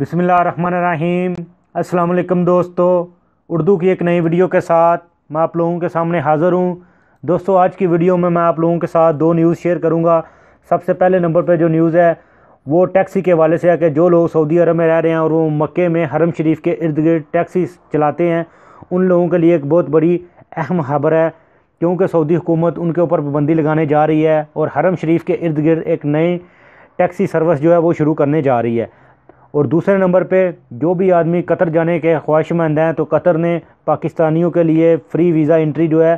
बिस्मिल्लाहिर्रहमानिर्रहीम। अस्सलाम वालेकुम दोस्तों, उर्दू की एक नई वीडियो के साथ मैं आप लोगों के सामने हाज़िर हूँ। दोस्तों, आज की वीडियो में मैं आप लोगों के साथ दो न्यूज़ शेयर करूँगा। सबसे पहले नंबर पर जो न्यूज़ है वो टैक्सी के हवाले से है कि जो लोग सऊदी अरब में रह रहे हैं और वो मक्के में हरम शरीफ के इर्द गिर्द टैक्सी चलाते हैं, उन लोगों के लिए एक बहुत बड़ी अहम खबर है, क्योंकि सऊदी हुकूमत उनके ऊपर पाबंदी लगाने जा रही है और हरम शरीफ के इर्द गिर्द एक नई टैक्सी सर्विस जो है वो शुरू करने जा रही है। और दूसरे नंबर पे जो भी आदमी कतर जाने के ख्वाहिशमंद हैं, तो कतर ने पाकिस्तानियों के लिए फ़्री वीज़ा एंट्री जो है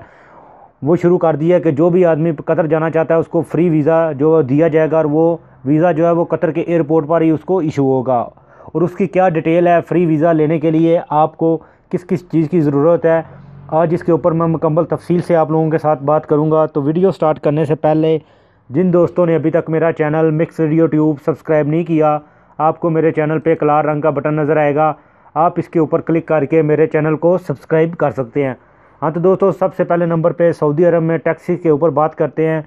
वो शुरू कर दी है कि जो भी आदमी कतर जाना चाहता है उसको फ्री वीज़ा जो दिया जाएगा और वो वीज़ा जो है वो कतर के एयरपोर्ट पर ही उसको इशू होगा। और उसकी क्या डिटेल है, फ़्री वीज़ा लेने के लिए आपको किस किस चीज़ की ज़रूरत है, आज इसके ऊपर मैं मुकम्मल तफसील से आप लोगों के साथ बात करूँगा। तो वीडियो स्टार्ट करने से पहले जिन दोस्तों ने अभी तक मेरा channel mix radio tube subscribe नहीं किया, आपको मेरे चैनल पे एक लाल रंग का बटन नज़र आएगा, आप इसके ऊपर क्लिक करके मेरे चैनल को सब्सक्राइब कर सकते हैं। हाँ तो दोस्तों, सबसे पहले नंबर पे सऊदी अरब में टैक्सी के ऊपर बात करते हैं।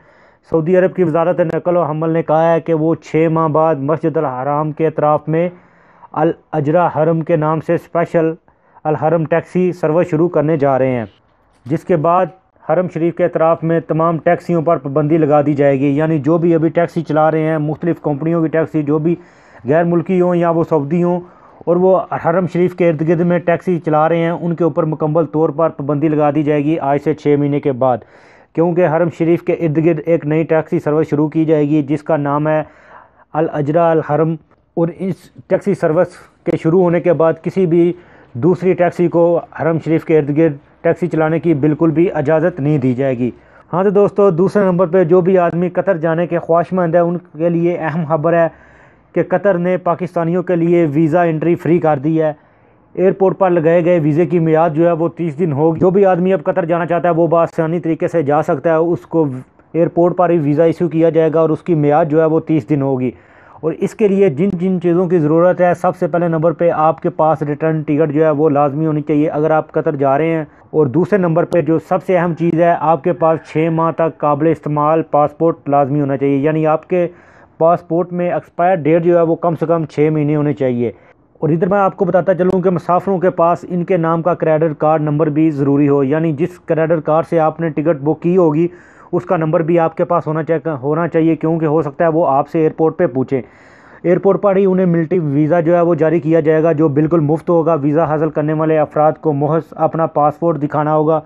सऊदी अरब की वजारत नकल व हमल ने कहा है कि वो 6 माह बाद मस्जिद अल हराम के अतराफ़ में अल अजरा हरम के नाम से स्पेशल अल हरम टैक्सी सर्विस शुरू करने जा रहे हैं, जिसके बाद हरम शरीफ के अतराफ़ में तमाम टैक्सियों पर पाबंदी लगा दी जाएगी। यानी जो भी अभी टैक्सी चला रहे हैं, मुख्तलिफ़ कंपनियों की टैक्सी, जो भी गैर मुल्की हों या वो सऊदी हों और वो हरम शरीफ के इर्द गिर्द में टैक्सी चला रहे हैं, उनके ऊपर मुकम्मल तौर पर पाबंदी लगा दी जाएगी आज से 6 महीने के बाद। क्योंकि हरम शरीफ के इर्द गिर्द एक नई टैक्सी सर्विस शुरू की जाएगी जिसका नाम है अल अजरा अल हरम। और इस टैक्सी सर्विस के शुरू होने के बाद किसी भी दूसरी टैक्सी को हरम शरीफ के इर्द गिर्द टैक्सी चलाने की बिल्कुल भी इजाज़त नहीं दी जाएगी। हाँ तो दोस्तों, दूसरे नंबर पर जो भी आदमी कतर जाने के ख्वाहिशमंद है उनके लिए अहम खबर है कि कतर ने पाकिस्तानियों के लिए वीज़ा एंट्री फ्री कर दी है। एयरपोर्ट पर लगाए गए वीज़े की मियाद जो है वो 30 दिन होगी। जो भी आदमी अब कतर जाना चाहता है वो बआसानी तरीके से जा सकता है, उसको एयरपोर्ट पर ही वीज़ा इशू किया जाएगा और उसकी मियाद जो है वो 30 दिन होगी। और इसके लिए जिन जिन चीज़ों की ज़रूरत है, सबसे पहले नंबर पे आपके पास रिटर्न टिकट जो है वो लाजमी होनी चाहिए अगर आप कतर जा रहे हैं। और दूसरे नंबर पे जो सबसे अहम चीज़ है, आपके पास 6 माह तक काबिल इस्तेमाल पासपोर्ट लाजमी होना चाहिए। यानी आपके पासपोर्ट में एक्सपायर डेट जो है वो कम से कम 6 महीने होने चाहिए। और इधर मैं आपको बताता चलूँ कि मुसाफिरों के पास इनके नाम का क्रेडिट कार्ड नंबर भी ज़रूरी हो। यानी जिस क्रेडिट कार्ड से आपने टिकट बुक की होगी उसका नंबर भी आपके पास होना चाहिए, क्योंकि हो सकता है वो आपसे एयरपोर्ट पे पूछें। एयरपोर्ट पर ही उन्हें मिलिट्री वीज़ा जो है वो जारी किया जाएगा, जो बिल्कुल मुफ्त होगा। वीज़ा हासिल करने वाले अफराद को महज अपना पासपोर्ट दिखाना होगा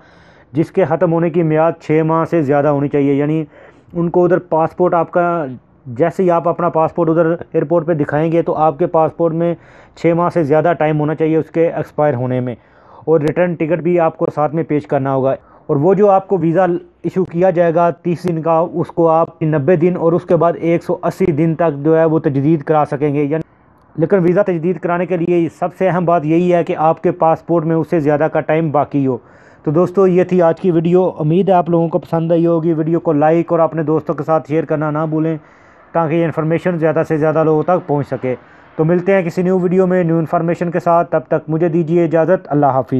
जिसके ख़त्म होने की मियाद 6 माह से ज़्यादा होनी चाहिए। यानी उनको उधर पासपोर्ट आपका, जैसे ही आप अपना पासपोर्ट उधर एयरपोर्ट पे दिखाएंगे तो आपके पासपोर्ट में 6 माह से ज़्यादा टाइम होना चाहिए उसके एक्सपायर होने में। और रिटर्न टिकट भी आपको साथ में पेश करना होगा। और वो जो आपको वीज़ा इशू किया जाएगा 30 दिन का, उसको आप 90 दिन और उसके बाद 180 दिन तक जो है वो तजदीद करा सकेंगे। यानी लेकिन वीज़ा तजदीद कराने के लिए सबसे अहम बात यही है कि आपके पासपोर्ट में उससे ज़्यादा का टाइम बाकी हो। तो दोस्तों, ये थी आज की वीडियो। उम्मीद है आप लोगों को पसंद आई होगी। वीडियो को लाइक और अपने दोस्तों के साथ शेयर करना ना भूलें, ताकि ये इन्फॉर्मेशन ज़्यादा से ज़्यादा लोगों तक पहुंच सके। तो मिलते हैं किसी न्यू वीडियो में न्यू इन्फॉर्मेशन के साथ। तब तक मुझे दीजिए इजाज़त। अल्लाह हाफिज़।